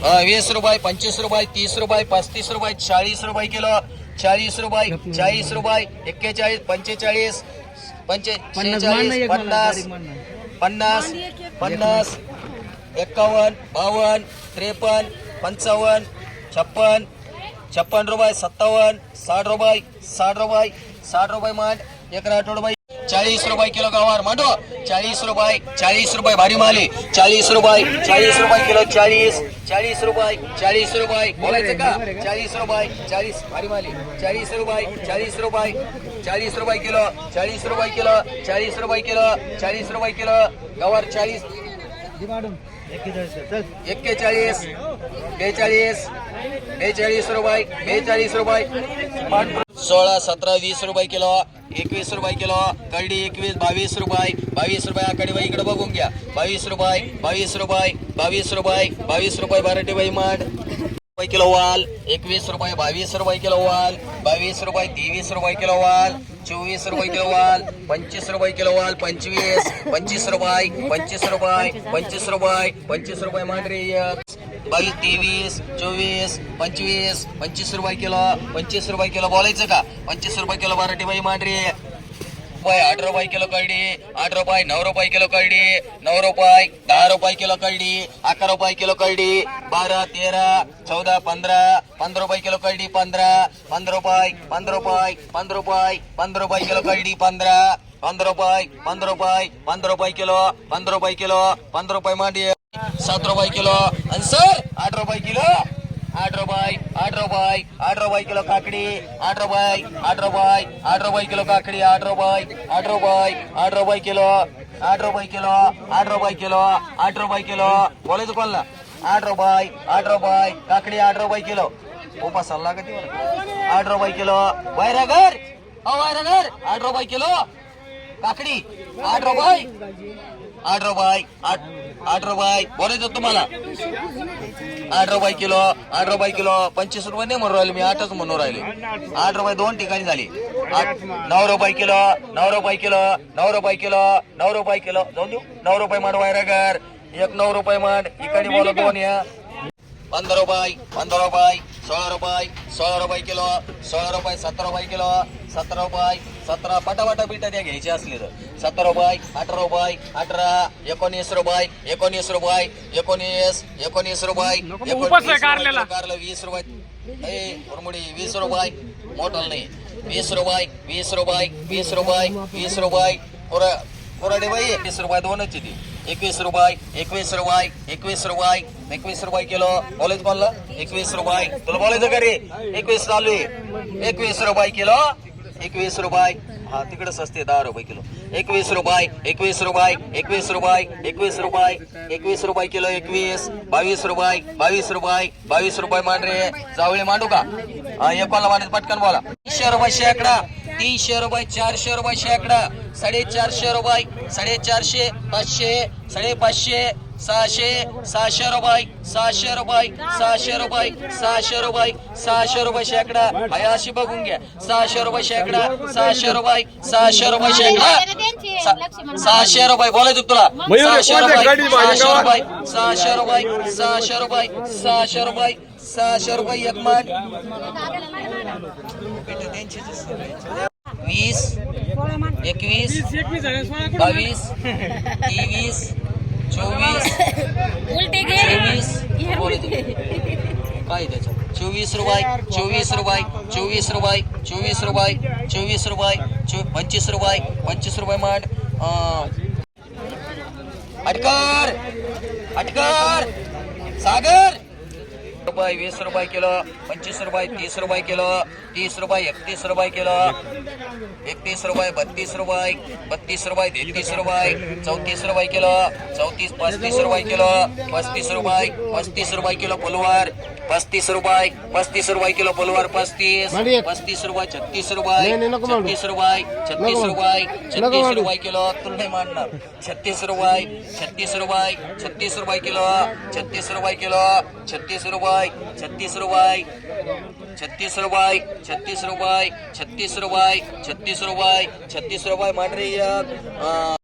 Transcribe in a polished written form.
20 रुपये, 25 रुपये, 30 रुपये, 35 रुपये, 40 रुपये किलो, 40 रुपये, 40 रुपये, 41, 45, 46, 50, 50, 50, 51, 52, 53, 55, 56, 56 रुपये, 57, 60 रुपये, 60 रुपये, 60 रुपये मांड, 1 रुपये, 40 रुपये किलो गवार मांडो, 40 रुपये, 40 रुपये भारी माली, 40 रुपये, 40 रुपये किलो, 40, 40 रुपये, 40 रुपये बोलायचं का, 40 रुपये, 40 भारी माली, 40 रुपये, 40 रुपये, 40 रुपये किलो, 40 रुपये किलो, 40 रुपये किलो, 40 रुपये किलो गवार, 40, 41, 42, 42 रुपये, 42 रुपये, 16, 17, 20 रुपये किलो, 21 रुपये किलो कळडी, 21, 22 रुपये, 22 रुपये आकडे बाई इकडे बघून घ्या, 22 रुपये, 22 रुपये, 22 रुपये, 22 रुपये बाराटी बाई मांड रुपये किलो वाल, 21 रुपये, 22 रुपये किलो वाल, 22 रुपये, 23 रुपये किलो वाल, 24 रुपये किलो वाल, 25 रुपये किलो वाल, 25, 25 रुपये, 25 रुपये, 25 रुपये, 25 रुपये मांडरे, 22, 23, 24, 25, 25 रुपये किलो, 25 रुपये किलो बोलायचं का, 25 रुपये किलो बाराटी बाई मांडरे, 8 रुपये किलो कळडी, 8 रुपये, 9 रुपये किलो कळडी, 9 रुपये, 10 रुपये किलो कळडी, 11 रुपये किलो कळडी, 12, 13, 14, 15, 15 रुपये किलो कळडी, 15, 15 रुपये, 15 रुपये, 15 रुपये, 15 रुपये किलो कळडी, 15, 15 रुपये, 15 रुपये, 15 रुपये किलो, 15 रुपये किलो, 15 रुपये मांडी, 7 रुपये किलो, आणि सर 8 रुपये किलो, 8 रुपये, 8 रुपये, 8 रुपये किलो काकडी, 8 रुपये, 8 रुपये, 8 रुपये किलो काकडी, 8 रुपये, 8 रुपये, 8 रुपये किलो, 8 रुपये किलो, 8 रुपये किलो, 8 रुपये किलो बोलायचं कोणला, 8 रुपये, 8 रुपये काकडी, 8 रुपये किलो उपास सल्ला का 8 रुपये किलो वैरागर, वैरागर 8 रुपये किलो काकडी, 8 रुपये, 8 रुपये, 8 रुपये बोलायचं तुम्हाला, 8 रुपये किलो, 8 रुपये किलो, 25 रुपये नाही म्हणून राहिले मी, 8च म्हणून राहिले, 8 रुपये 2 ठिकाणी झाली, 9 रुपये किलो, 9 रुपये किलो, 9 रुपये किलो, 9 रुपये किलो जाऊन देऊ, 9 रुपये मांड वैरागर, 9 रुपये मांड इकडे बोला 2 या, 15 रुपये, 15 रुपये, 16 रुपये, 16 रुपये किलो, 16 रुपये, 17 रुपये किलो, 17 रुपये, 17 पटापटा बिटा त्या घ्यायचे असले तर, 17 रुपये, 18 रुपये, 18, 19 रुपये, 19 रुपये, 19, 19 रुपये, 20 रुपये, मुरमुडी 20 रुपये, मोठल नाही, 20 रुपये, 20 रुपये, 20 रुपये, 20 रुपये, कोराडे बाई 21 रुपये 2च ती, 21 रुपये, 21 रुपये, 21 रुपये, 21 रुपये किलो बोलायचं कोणला, 21 रुपये तुला बोलायचं का रे, 21 चालू आहे, 21 रुपये किलो, 21 रुपये, हा तिकडे सस्ते 10 रुपये किलो, 21 रुपये, 21 रुपये, 21 रुपये, 21 रुपये, 21 रुपये किलो, 21, 22 रुपये, 22 रुपये, 22 रुपये मांडरे जावळे मांडू का, एकोला मांडत पटकन बोला, 300 रुपये शेकडा, 300 रुपये, 400 रुपये शेकडा, 450 रुपये, 450, 500, 550, 600, 600 रुपये, 600 रुपये, 600 रुपये, 600 रुपये, 600 रुपये शेकडा, हाय अशी बघून घ्या, 600 रुपये शेकडा, 600 रुपये, 600 रुपये शेकडा, 600 रुपये बोलायचं तुला, 600 रुपये, 600 रुपये, 600 रुपये, 600 रुपये, 600 रुपये, 600 रुपये एक माठ, 20, 21, 22, 23, 24, 24 काय त्याच्यात, 24 रुपये, 24 रुपये, 24 रुपये, 24 रुपये, 24 रुपये, 25 रुपये, 25 रुपये मांड, अटकर, अटकर सागर रुपये, 20 रुपये किलो, 25 रुपये, 30 रुपये किलो, 30 रुपये, 31 रुपये किलो, 31 रुपये, 32 रुपये, 32 रुपये, 33 रुपये, 34 रुपये किलो, 34, 35 रुपये किलो, 35 रुपये, 35 रुपये किलो पुलवार, 35 रुपये, 35 रुपये किलो पुलवार, 35, 35 रुपये, 36 रुपये, 36 रुपये, 36 रुपये, 36 रुपये किलो तुला नाही मांडणार, 36 रुपये, 36 रुपये, 36 रुपये किलो, 36 रुपये किलो, 36 रुपये, 36 रुपये, 36 रुपये, 36 रुपये, 36 रुपये, 36 रुपये, 36 रुपये मांडरे